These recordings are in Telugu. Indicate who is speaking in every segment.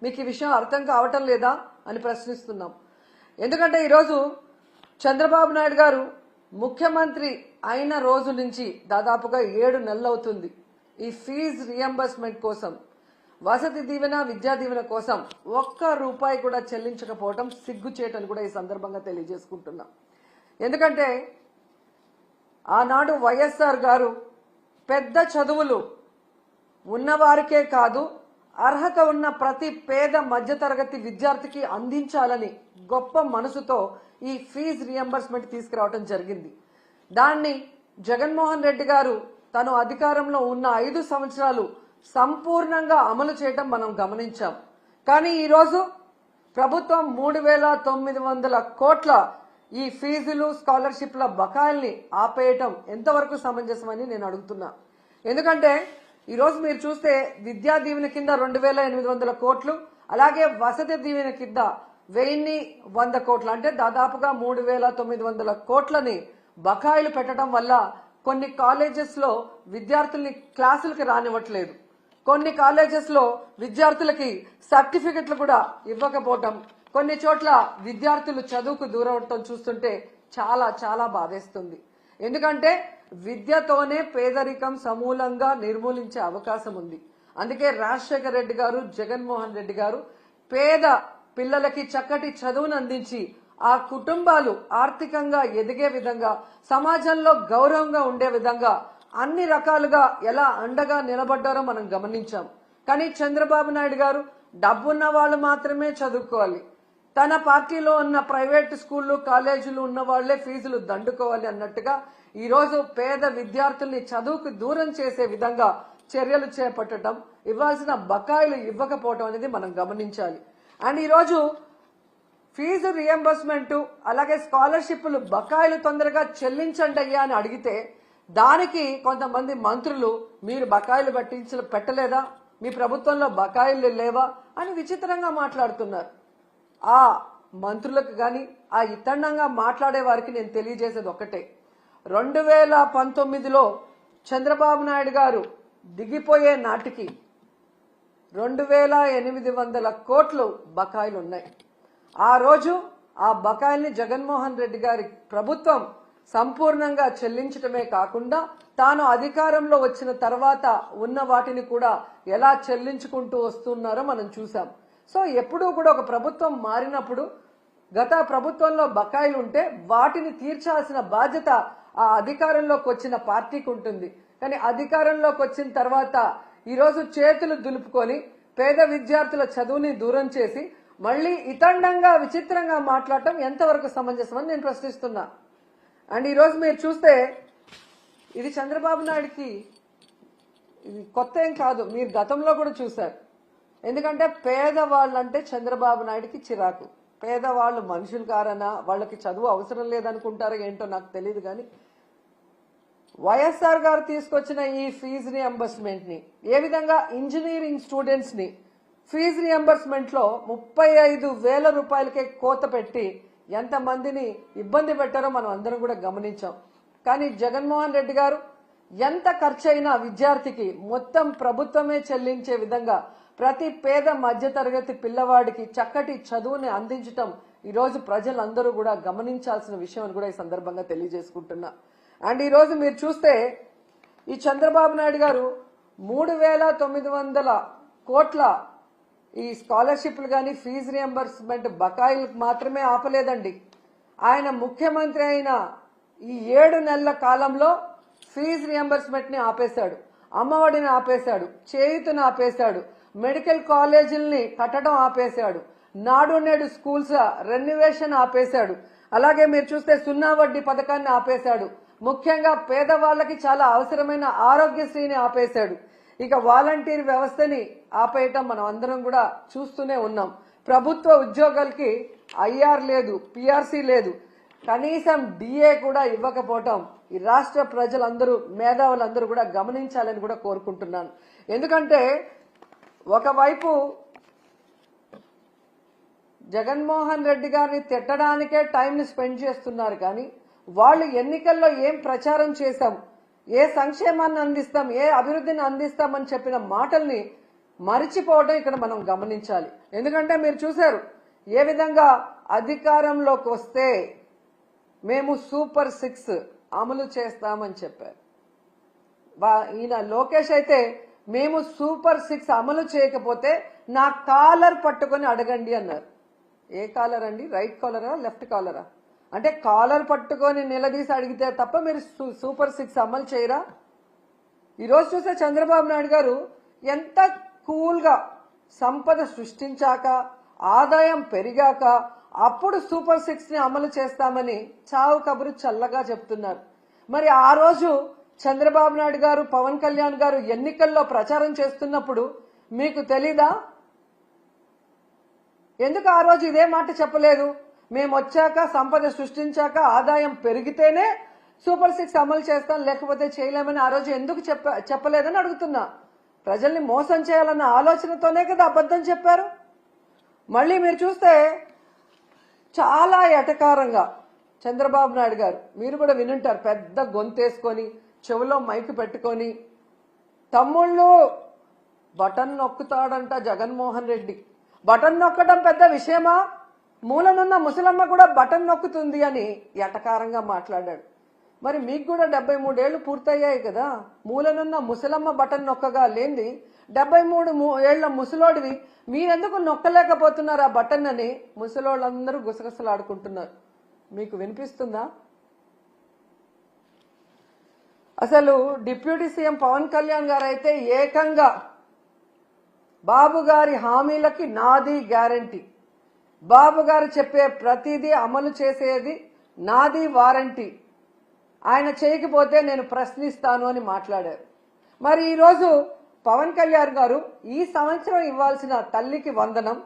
Speaker 1: మీకు ఈ విషయం అర్థం కావటం లేదా అని ప్రశ్నిస్తున్నాం. ఎందుకంటే ఈరోజు చంద్రబాబు నాయుడు గారు ముఖ్యమంత్రి అయిన రోజు నుంచి దాదాపుగా 7 నెలలు అవుతుంది ఈ ఫీజు రియంబర్స్మెంట్ కోసం, వసతి దీవెన, విద్యా దీవెన కోసం ఒక్క రూపాయి కూడా చెల్లించకపోవడం సిగ్గుచేటని కూడా ఈ సందర్భంగా తెలియజేసుకుంటున్నాం. ఎందుకంటే ఆనాడు వైఎస్ఆర్ గారు పెద్ద చదువులు ఉన్నవారికే కాదు, అర్హత ఉన్న ప్రతి పేద మధ్యతరగతి విద్యార్థికి అందించాలని గొప్ప మనసుతో ఈ ఫీజు రియంబర్స్మెంట్ తీసుకురావడం జరిగింది. దాన్ని జగన్మోహన్ రెడ్డి గారు తను అధికారంలో ఉన్న 5 సంవత్సరాలు సంపూర్ణంగా అమలు చేయడం మనం గమనించాం. కానీ ఈరోజు ప్రభుత్వం 3,900 కోట్ల ఈ ఫీజులు, స్కాలర్షిప్ల బకాయిల్ని ఆపేయటం ఎంతవరకు సమంజసమని నేను అడుగుతున్నా. ఎందుకంటే ఈరోజు మీరు చూస్తే విద్యా దీవెన కింద 2,800 కోట్లు, అలాగే వసతి దీవెన కింద 1,100 కోట్లు, అంటే దాదాపుగా 3,900 కోట్లని బకాయిలు పెట్టడం వల్ల కొన్ని కాలేజెస్ లో విద్యార్థుల్ని క్లాసులకి రానివ్వట్లేదు, కొన్ని కాలేజెస్ లో విద్యార్థులకి సర్టిఫికెట్లు కూడా ఇవ్వకపోవటం, కొన్ని చోట్ల విద్యార్థులు చదువుకు దూరవటం చూస్తుంటే చాలా చాలా బాధేస్తుంది. ఎందుకంటే విద్యతోనే పేదరికం సమూలంగా నిర్మూలించే అవకాశం ఉంది. అందుకే రాజశేఖర రెడ్డి గారు, జగన్మోహన్ రెడ్డి గారు పేద పిల్లలకి చక్కటి చదువును అందించి ఆ కుటుంబాలు ఆర్థికంగా ఎదిగే విధంగా, సమాజంలో గౌరవంగా ఉండే విధంగా అన్ని రకాలుగా ఎలా అండగా నిలబడ్డారో మనం గమనించాం. కానీ చంద్రబాబు నాయుడు గారు డబ్బున్న వాళ్ళు మాత్రమే చదువుకోవాలి, తన పార్టీలో ఉన్న ప్రైవేట్ స్కూళ్లు, కాలేజీలు ఉన్న వాళ్లే ఫీజులు దండుకోవాలి అన్నట్టుగా ఈరోజు పేద విద్యార్థుల్ని చదువుకు దూరం చేసే విధంగా చర్యలు చేపట్టడం, ఇవ్వాల్సిన బకాయిలు ఇవ్వకపోవడం అనేది మనం గమనించాలి. అండ్ ఈరోజు ఫీజు రియంబర్స్మెంట్ అలాగే స్కాలర్షిప్లు బకాయిలు తొందరగా చెల్లించండి అయ్యా అని అడిగితే దానికి కొంతమంది మంత్రులు మీరు బకాయిలు పెట్టలేదా, మీ ప్రభుత్వంలో బకాయిలు లేవా అని విచిత్రంగా మాట్లాడుతున్నారు. ఆ మంత్రులకు గాని, ఆ ఇతండంగా మాట్లాడే వారికి నేను తెలియజేసేది ఒక్కటే, 2019లో చంద్రబాబు నాయుడు గారు దిగిపోయే నాటికి 2,800 కోట్లు బకాయిలు ఉన్నాయి. ఆ రోజు ఆ బకాయిల్ని జగన్మోహన్ రెడ్డి గారి ప్రభుత్వం సంపూర్ణంగా చెల్లించటమే కాకుండా తాను అధికారంలో వచ్చిన తర్వాత ఉన్న వాటిని కూడా ఎలా చెల్లించుకుంటూ వస్తున్నారో మనం చూసాం. సో ఎప్పుడూ కూడా ఒక ప్రభుత్వం మారినప్పుడు గత ప్రభుత్వంలో బకాయిలు ఉంటే వాటిని తీర్చాల్సిన బాధ్యత ఆ అధికారంలోకి వచ్చిన పార్టీకి ఉంటుంది. కానీ అధికారంలోకి వచ్చిన తర్వాత ఈరోజు చేతులు దులుపుకొని పేద విద్యార్థుల చదువుని దూరం చేసి మళ్లీ ఇతండంగా విచిత్రంగా మాట్లాడటం ఎంతవరకు సమంజసమని నేను ప్రశ్నిస్తున్నా. అండ్ ఈరోజు మీరు చూస్తే ఇది చంద్రబాబు నాయుడికి ఇది కొత్త ఏం కాదు, మీరు గతంలో కూడా చూశారు. ఎందుకంటే పేదవాళ్ళంటే చంద్రబాబు నాయుడికి చిరాకు. పేదవాళ్ళు మనుషులు కారనా, వాళ్ళకి చదువు అవసరం లేదనుకుంటారో ఏంటో నాకు తెలియదు. కానీ వైఎస్ఆర్ గారు తీసుకొచ్చిన ఈ ఫీజు రియంబర్స్మెంట్ ని ఏ విధంగా ఇంజనీరింగ్ స్టూడెంట్స్ ని ఫీజు రియంబర్స్మెంట్ లో 35,000 రూపాయలకే కోత పెట్టి ఎంతమందిని ఇబ్బంది పెట్టారో మనం అందరం కూడా గమనించాం. కానీ జగన్మోహన్ రెడ్డి గారు ఎంత ఖర్చు అయినా విద్యార్థికి మొత్తం ప్రభుత్వమే చెల్లించే విధంగా ప్రతి పేద మధ్యతరగతి పిల్లవాడికి చక్కటి చదువుని అందించటం ఈరోజు ప్రజలందరూ కూడా గమనించాల్సిన విషయం అని కూడా ఈ సందర్భంగా తెలియజేసుకుంటున్నా. అండ్ ఈరోజు మీరు చూస్తే ఈ చంద్రబాబు నాయుడు గారు 3,900 కోట్ల ఈ స్కాలర్షిప్లు కానీ ఫీజు రియంబర్స్మెంట్ బకాయిలు మాత్రమే ఆపలేదండి. ఆయన ముఖ్యమంత్రి అయిన ఈ 7 నెలల కాలంలో ఫీజు రియంబర్స్మెంట్ ని ఆపేశాడు, అమ్మఒడిని ఆపేశాడు, చేయూతను ఆపేశాడు, మెడికల్ కాలేజీల్ని కట్టడం ఆపేశాడు, నాడు నేడు స్కూల్స్ రెన్యువేషన్ ఆపేశాడు, అలాగే మీరు చూస్తే 0 వడ్డీ పథకాన్ని ఆపేశాడు, ముఖ్యంగా పేదవాళ్లకి చాలా అవసరమైన ఆరోగ్యశ్రీని ఆపేశాడు. ఇక వాలంటీర్ వ్యవస్థని ఆపేయటం మనం అందరం కూడా చూస్తూనే ఉన్నాం. ప్రభుత్వ ఉద్యోగాలకి ఐఆర్ లేదు, పిఆర్సీ లేదు, కనీసం డిఏ కూడా ఇవ్వకపోవటం ఈ రాష్ట్ర ప్రజలందరూ, మేధావులందరూ కూడా గమనించాలని కూడా కోరుకుంటున్నాను. ఎందుకంటే ఒకవైపు జగన్మోహన్ రెడ్డి గారిని తిట్టడానికే టైంని స్పెండ్ చేస్తున్నారు. కానీ వాళ్ళు ఎన్నికల్లో ఏం ప్రచారం చేశాం, ఏ సంక్షేమాన్ని అందిస్తాం, ఏ అభివృద్ధిని అందిస్తామని చెప్పిన మాటల్ని మరిచిపోవడం ఇక్కడ మనం గమనించాలి. ఎందుకంటే మీరు చూశారు ఏ విధంగా అధికారంలోకి వస్తే మేము సూపర్ 6 అమలు చేస్తామని చెప్పారు. ఈయన లోకేష్ అయితే మేము సూపర్ 6 అమలు చేయకపోతే నా కాలర్ పట్టుకొని అడగండి అన్నారు. ఏ కాలర్ అండి? రైట్ కాలరా లెఫ్ట్ కాలరా? అంటే కాలర్ పట్టుకొని నిలదీసి అడిగితే తప్ప మీరు సూపర్ 6 అమలు చేయరా? ఈరోజు చూస్తే చంద్రబాబు నాయుడు గారు ఎంత కూల్గా సంపద సృష్టించాక ఆదాయం పెరిగాక అప్పుడు సూపర్ 6ని అమలు చేస్తామని చావు కబురు చల్లగా చెప్తున్నారు. మరి ఆ రోజు చంద్రబాబు నాయుడు గారు పవన్ కళ్యాణ్ గారు ఎన్నికల్లో ప్రచారం చేస్తున్నప్పుడు మీకు తెలీదా? ఎందుకు ఆ రోజు ఇదే మాట చెప్పలేదు? మేము వచ్చాక సంపద సృష్టించాక ఆదాయం పెరిగితేనే సూపర్ 6 అమలు చేస్తాం, లేకపోతే చేయలేమని ఆ రోజు ఎందుకు చెప్పలేదని అడుగుతున్నా. ప్రజల్ని మోసం చేయాలన్న ఆలోచనతోనే కదా అబద్ధం చెప్పారు. మళ్ళీ మీరు చూస్తే చాలా ఎటకారంగా చంద్రబాబు నాయుడు గారు, మీరు కూడా వినుంటారు, పెద్ద గొంతేసుకొని చెవులో మైక్ పెట్టుకొని తమ్ముళ్ళు బటన్ నొక్కుతాడంట జగన్మోహన్ రెడ్డి. బటన్ నొక్కడం పెద్ద విషయమా? మూలనున్న ముసలమ్మ కూడా బటన్ నొక్కుతుంది అని ఎటకారంగా మాట్లాడాడు. మరి మీకు కూడా 73 ఏళ్లు పూర్తయ్యాయి కదా, మూలనున్న ముసలమ్మ బటన్ నొక్కగా లేంది 73 ఏళ్ల ముసలోడివి మీరెందుకు నొక్కలేకపోతున్నారు ఆ బటన్ అని ముసలోళ్ళందరూ గుసగుసలాడుకుంటున్నారు. మీకు వినిపిస్తుందా? అసలు డిప్యూటీ సీఎం పవన్ కళ్యాణ్ గారు అయితే ఏకంగా బాబు గారి హామీలకి నాది గ్యారంటీ, బాబు గారు చెప్పే ప్రతిదీ అమలు చేసేది నాది వారంటీ, ఆయన చేయకపోతే నేను ప్రశ్నిస్తాను అని మాట్లాడారు. మరి ఈరోజు పవన్ కళ్యాణ్ గారు ఈ సంవత్సరం ఇవ్వాల్సిన తల్లికి వందనం,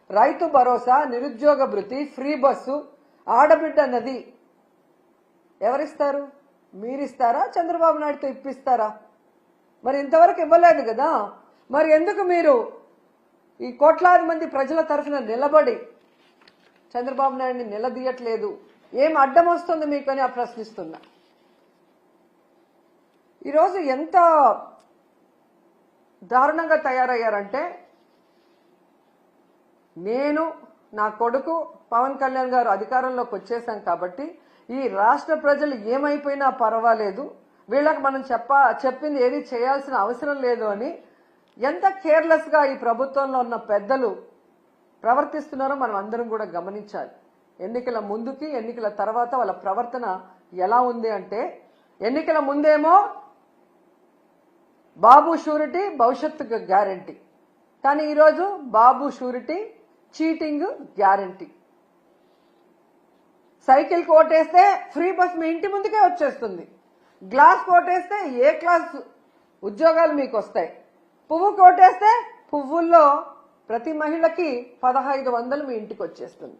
Speaker 1: రైతు భరోసా, నిరుద్యోగ భృతి, ఫ్రీ బస్సు, ఆడబిడ్డ నది ఎవరిస్తారు? మీరిస్తారా? చంద్రబాబు నాయుడుతో ఇప్పిస్తారా? మరి ఇంతవరకు ఇవ్వలేదు కదా. మరి ఎందుకు మీరు ఈ కోట్లాది మంది ప్రజల తరఫున నిలబడి చంద్రబాబు నాయుడిని నిలదీయట్లేదు? ఏం అడ్డం వస్తుంది మీకు అని ప్రశ్నిస్తున్నా. ఈరోజు ఎంత దారుణంగా తయారయ్యారంటే, నేను నా కొడుకు పవన్ కళ్యాణ్ గారు అధికారంలోకి వచ్చేసాం కాబట్టి ఈ రాష్ట్ర ప్రజలు ఏమైపోయినా పర్వాలేదు, వీళ్ళకి మనం చెప్పింది ఏది చేయాల్సిన అవసరం లేదు అని ఎంత కేర్లెస్ గా ఈ ప్రభుత్వంలో ఉన్న పెద్దలు ప్రవర్తిస్తున్నారో మనం అందరం కూడా గమనించాలి. ఎన్నికల ముందుకి ఎన్నికల తర్వాత వాళ్ళ ప్రవర్తన ఎలా ఉంది అంటే, ఎన్నికల ముందేమో బాబు షూరిటీ భవిష్యత్తుకు గ్యారంటీ, కానీ ఈరోజు Babu surety cheating guarantee. Cycle కోటేస్తే ఫ్రీ బస్ మీ ఇంటి ముందుకే వచ్చేస్తుంది, గ్లాస్ కోటేస్తే ఏ క్లాస్ ఉద్యోగాలు మీకు వస్తాయి, పువ్వు కోటేస్తే పువ్వుల్లో ప్రతి మహిళకి 1500 మీ ఇంటికి వచ్చేస్తుంది,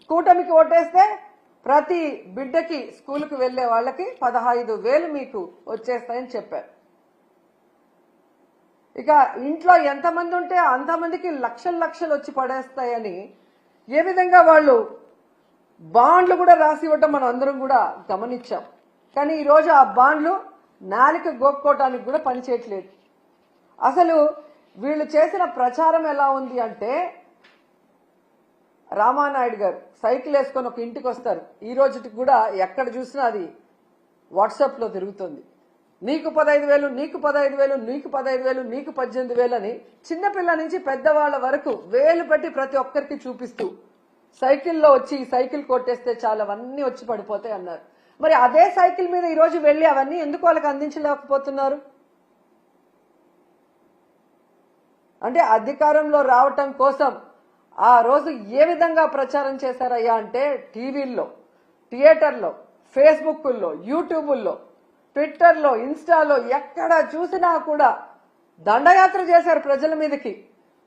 Speaker 1: కూటమికి ఓటేస్తే ప్రతి బిడ్డకి స్కూల్కి వెళ్లే వాళ్ళకి 15,000 మీకు వచ్చేస్తాయని చెప్పారు. ఇక ఇంట్లో ఎంతమంది ఉంటే అంతమందికి లక్షలు వచ్చి పడేస్తాయని ఏ విధంగా వాళ్ళు బాండ్లు కూడా రాసి ఇవ్వటం మనం అందరం కూడా గమనించాం. కానీ ఈరోజు ఆ బాండ్లు నాలిక గోక్కోవటానికి కూడా పనిచేయట్లేదు. అసలు వీళ్ళు చేసిన ప్రచారం ఎలా ఉంది అంటే, రామానాయుడు గారు సైకిల్ వేసుకొని ఒక ఇంటికి వస్తారు, ఈ రోజుకి కూడా ఎక్కడ చూసినా అది వాట్సాప్లో తిరుగుతుంది. నీకు 15,000, నీకు 15,000, నీకు 15,000, నీకు 18,000 అని చిన్నపిల్ల నుంచి పెద్దవాళ్ల వరకు వేలు పెట్టి ప్రతి ఒక్కరికి చూపిస్తూ సైకిల్లో వచ్చి సైకిల్ కొట్టేస్తే చాలా అవన్నీ వచ్చి పడిపోతాయి అన్నారు. మరి అదే సైకిల్ మీద ఈరోజు వెళ్లి అవన్నీ ఎందుకు వాళ్ళకి అందించలేకపోతున్నారు? అంటే అధికారంలో రావటం కోసం ఆ రోజు ఏ విధంగా ప్రచారం చేశారయ్యా అంటే, టీవీల్లో, థియేటర్లో, ఫేస్బుక్లో, యూట్యూబుల్లో, ట్విట్టర్లో, ఇన్స్టాలో ఎక్కడ చూసినా కూడా దండయాత్ర చేశారు ప్రజల మీదకి.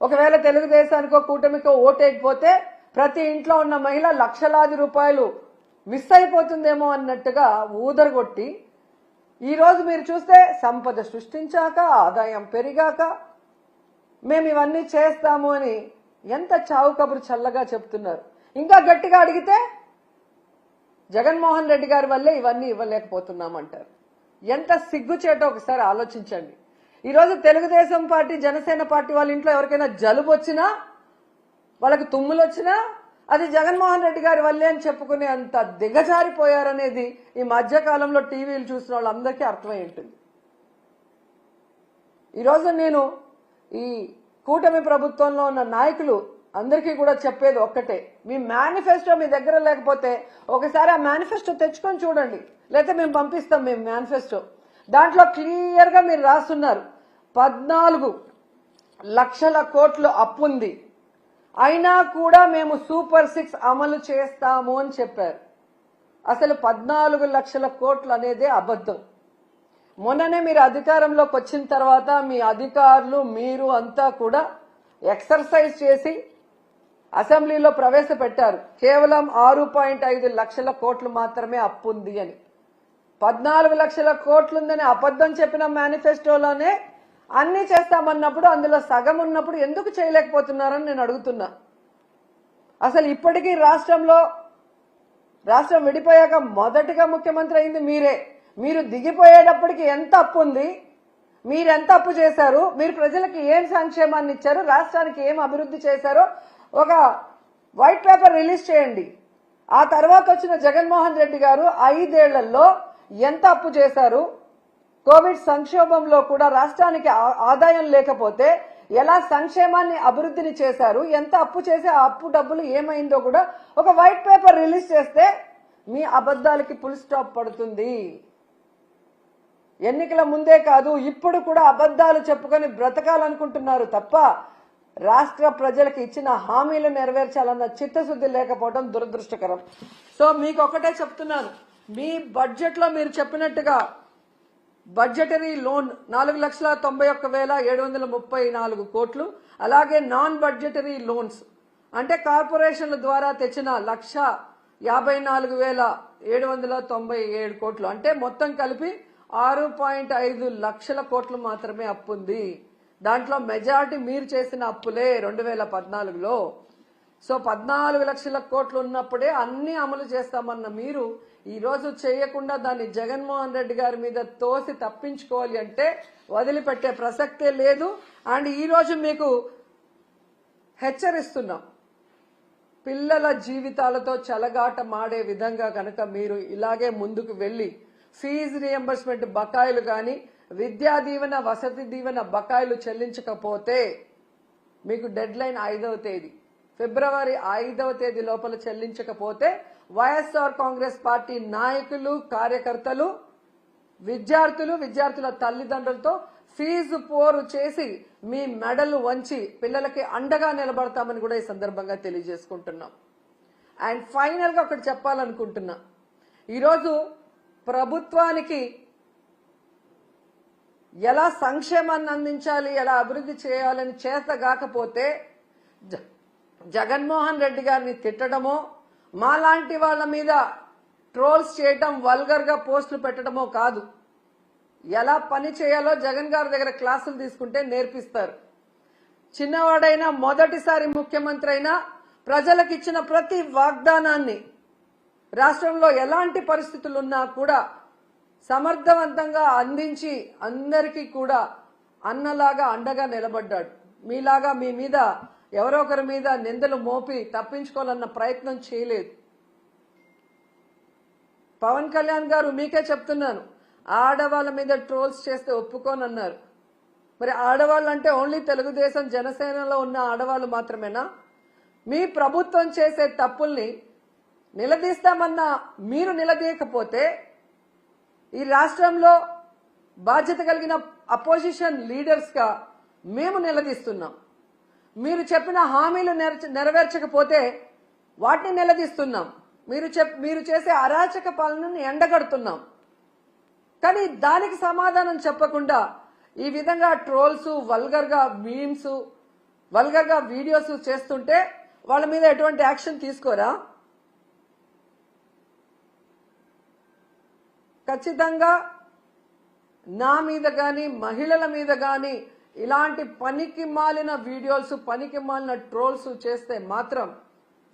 Speaker 1: ఒకవేళ తెలుగుదేశానికో కూటమికో ఓటేయకపోతే ప్రతి ఇంట్లో ఉన్న మహిళ లక్షలాది రూపాయలు మిస్ అయిపోతుందేమో అన్నట్టుగా ఊదరగొట్టి, ఈరోజు మీరు చూస్తే సంపద సృష్టించాక ఆదాయం పెరిగాక మేము ఇవన్నీ చేస్తాము అని ఎంత చావు కబురు చల్లగా చెప్తున్నారు. ఇంకా గట్టిగా అడిగితే జగన్మోహన్ రెడ్డి గారి వల్లే ఇవన్నీ ఇవ్వలేకపోతున్నామంటారు. ఎంత సిగ్గుచేటో ఒకసారి ఆలోచించండి. ఈరోజు తెలుగుదేశం పార్టీ జనసేన పార్టీ వాళ్ళ ఇంట్లో ఎవరికైనా జలుబు వచ్చినా వాళ్ళకి తుమ్ములు వచ్చినా అది జగన్మోహన్ రెడ్డి గారి వల్లే అని చెప్పుకునే అంత దిగజారిపోయారనేది ఈ మధ్యకాలంలో టీవీలు చూసిన వాళ్ళందరికీ అర్థమై ఉంటుంది. ఈరోజు నేను ఈ కూటమి ప్రభుత్వంలో ఉన్న నాయకులు అందరికీ కూడా చెప్పేది ఒక్కటే, మీ మేనిఫెస్టో మీ దగ్గర లేకపోతే ఒకసారి ఆ మేనిఫెస్టో తెచ్చుకొని చూడండి, లేకపోతే మేము పంపిస్తాం మేము మేనిఫెస్టో. దాంట్లో క్లియర్ గా మీరు రాస్తున్నారు 14 లక్షల కోట్లు అప్పుంది, అయినా కూడా మేము సూపర్ 6 అమలు చేస్తాము అని చెప్పారు. అసలు 14 లక్షల కోట్లు అనేదే అబద్ధం. మొన్ననే మీరు అధికారంలోకి వచ్చిన తర్వాత మీ అధికారులు మీరు అంతా కూడా ఎక్సర్సైజ్ చేసి అసెంబ్లీలో ప్రవేశపెట్టారు, కేవలం 6.5 లక్షల కోట్లు మాత్రమే అప్పుంది అని. 14 లక్షల కోట్లుందని అబద్ధం చెప్పిన మేనిఫెస్టోలోనే అన్ని చేస్తామన్నప్పుడు అందులో సగం ఉన్నప్పుడు ఎందుకు చేయలేకపోతున్నారని నేను అడుగుతున్నా. అసలు ఇప్పటికీ రాష్ట్రం విడిపోయాక మొదటిగా ముఖ్యమంత్రి అయింది మీరే. మీరు దిగిపోయేటప్పటికి ఎంత అప్పు ఉంది, మీరెంత అప్పు చేశారు, మీరు ప్రజలకు ఏం సంక్షేమాన్ని ఇచ్చారు, రాష్ట్రానికి ఏం అభివృద్ధి చేశారో ఒక వైట్ పేపర్ రిలీజ్ చేయండి. ఆ తర్వాత వచ్చిన జగన్మోహన్ రెడ్డి గారు 5 ఏళ్లలో ఎంత అప్పు చేశారు, కోవిడ్ సంక్షోభంలో కూడా రాష్ట్రానికి ఆదాయం లేకపోతే ఎలా సంక్షేమాన్ని అభివృద్ధిని చేశారు, ఎంత అప్పు చేసి ఆ అప్పు డబ్బులు ఏమైందో కూడా ఒక వైట్ పేపర్ రిలీజ్ చేస్తే మీ అబద్ధాలకి ఫుల్ స్టాప్ పడుతుంది. ఎన్నికల ముందే కాదు ఇప్పుడు కూడా అబద్ధాలు చెప్పుకొని బ్రతకాలనుకుంటున్నారు తప్ప రాష్ట్ర ప్రజలకు ఇచ్చిన హామీలు నెరవేర్చాలన్న చిత్తశుద్ధి లేకపోవడం దురదృష్టకరం. సో మీకు ఒకటే చెప్తున్నాను, మీ బడ్జెట్ లో మీరు చెప్పినట్టుగా బడ్జెటరీ లోన్ 4,91,734 కోట్లు, అలాగే నాన్ బడ్జెటరీ లోన్స్ అంటే కార్పొరేషన్ల ద్వారా తెచ్చిన 1,54,797 కోట్లు, అంటే మొత్తం కలిపి 6.5 లక్షల కోట్లు మాత్రమే అప్పుంది. దాంట్లో మెజారిటీ మీరు చేసిన అప్పులే 2014లో. సో 14 లక్షల కోట్లు ఉన్నప్పుడే అన్ని అమలు చేస్తామన్న మీరు ఈ రోజు చేయకుండా దాన్ని జగన్మోహన్ రెడ్డి గారి మీద తోసి తప్పించుకోవాలి అంటే వదిలిపెట్టే ప్రసక్తే లేదు. అండ్ ఈ రోజు మీకు హెచ్చరిస్తున్నాం, పిల్లల జీవితాలతో చెలగాట మాడే విధంగా కనుక మీరు ఇలాగే ముందుకు వెళ్లి ఫీజు రియంబర్స్మెంట్ బకాయిలు కానీ విద్యా దీవెన వసతి దీవెన బకాయిలు చెల్లించకపోతే మీకు డెడ్ లైన్ 5వ తేదీ ఫిబ్రవరి 5వ తేదీ లోపల చెల్లించకపోతే వైఎస్ఆర్ కాంగ్రెస్ పార్టీ నాయకులు కార్యకర్తలు విద్యార్థుల తల్లిదండ్రులతో ఫీజు పోరు చేసి మీ మెడలు వంచి పిల్లలకి అండగా నిలబడతామని కూడా ఈ సందర్భంగా తెలియజేసుకుంటున్నాం. అండ్ ఫైనల్ గా ఒకటి చెప్పాలనుకుంటున్నా, ఈరోజు ప్రభుత్వానికి ఎలా సంక్షేమాన్ని అందించాలి, ఎలా అభివృద్ధి చేయాలని చేతగాకపోతే జగన్మోహన్ రెడ్డి గారిని తిట్టడమో మాలాంటి వాళ్ళ మీద ట్రోల్స్ చేయటం వల్గర్ గా పోస్టులు పెట్టడమో కాదు, ఎలా పని చేయాలో జగన్ గారి దగ్గర క్లాసులు తీసుకుంటే నేర్పిస్తారు. చిన్నవాడైనా మొదటిసారి ముఖ్యమంత్రి అయినా ప్రజలకు ఇచ్చిన ప్రతి వాగ్దానాన్ని రాష్ట్రంలో ఎలాంటి పరిస్థితులున్నా కూడా సమర్థవంతంగా అందించి అందరికీ కూడా అన్నలాగా అండగా నిలబడ్డాడు. మీలాగా మీ మీద ఎవరో ఒకరి మీద నిందలు మోపి తప్పించుకోవాలన్న ప్రయత్నం చేయలేదు. పవన్ కళ్యాణ్ గారు మీకే చెప్తున్నాను, ఆడవాళ్ళ మీద ట్రోల్స్ చేస్తే ఒప్పుకోనన్నారు. మరి ఆడవాళ్ళు అంటే ఓన్లీ తెలుగుదేశం జనసేనలో ఉన్న ఆడవాళ్ళు మాత్రమేనా? మీ ప్రభుత్వం చేసే తప్పుల్ని నిలదీస్తామన్నా మీరు నిలదీయకపోతే ఈ రాష్ట్రంలో బాధ్యత కలిగిన అపోజిషన్ లీడర్స్ గా మేము నిలదీస్తున్నాం. మీరు చెప్పిన హామీలు నెరవేర్చకపోతే వాటిని నిలదీస్తున్నాం. మీరు చేసే అరాచక పాలనని ఎండగడుతున్నాం. కానీ దానికి సమాధానం చెప్పకుండా ఈ విధంగా ట్రోల్స్, వల్గర్ గా మీమ్స్, వల్గర్ గా వీడియోస్ చేస్తుంటే వాళ్ళ మీద ఎటువంటి యాక్షన్ తీసుకోరా? ఖచ్చితంగా నా మీద గాని మహిళల మీద గాని ఇలాంటి పనికి మాలిన వీడియోస్, పనికి మాలిన ట్రోల్స్ చేస్తే మాత్రం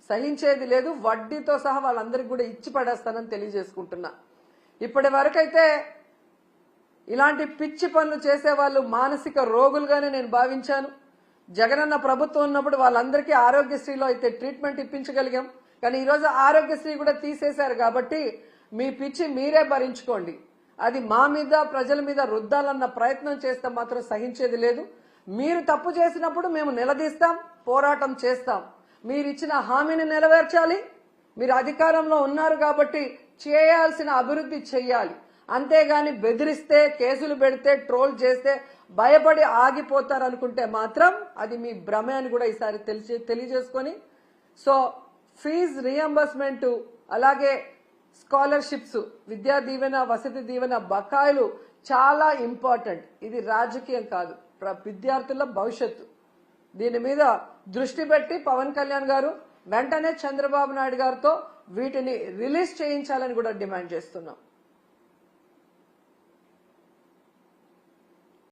Speaker 1: సహించేది లేదు. వడ్డీతో సహా వాళ్ళందరికీ కూడా ఇచ్చి పడేస్తానని తెలియజేసుకుంటున్నా. ఇప్పటి వరకైతే ఇలాంటి పిచ్చి పనులు చేసే వాళ్ళు మానసిక రోగులుగానే నేను భావించాను. జగనన్న ప్రభుత్వం ఉన్నప్పుడు వాళ్ళందరికీ ఆరోగ్యశ్రీలో అయితే ట్రీట్మెంట్ ఇప్పించగలిగాం. కానీ ఈరోజు ఆరోగ్యశ్రీ కూడా తీసేశారు కాబట్టి మీ పిచ్చి మీరే భరించుకోండి. అది మా మీద ప్రజల మీద రుద్దాలన్న ప్రయత్నం చేస్తే మాత్రం సహించేది లేదు. మీరు తప్పు చేసినప్పుడు మేము నిలదీస్తాం, పోరాటం చేస్తాం. మీరు ఇచ్చిన హామీని నెరవేర్చాలి. మీరు అధికారంలో ఉన్నారు కాబట్టి చేయాల్సిన అభివృద్ధి చెయ్యాలి. అంతేగాని బెదిరిస్తే, కేసులు పెడితే, ట్రోల్ చేస్తే భయపడి ఆగిపోతారనుకుంటే మాత్రం అది మీ భ్రమే అని కూడా ఈసారి తెలియజేసుకొని, సో ఫీజు రియంబర్స్మెంట్, అలాగే స్కాలర్షిప్స్, విద్యా దీవెన, వసతి దీవెన బకాయిలు చాలా ఇంపార్టెంట్. ఇది రాజకీయం కాదు, విద్యార్థుల భవిష్యత్తు. దీని మీద దృష్టి పెట్టి పవన్ కళ్యాణ్ గారు వెంటనే చంద్రబాబు నాయుడు గారితో వీటిని రిలీజ్ చేయించాలని కూడా డిమాండ్ చేస్తున్నాం.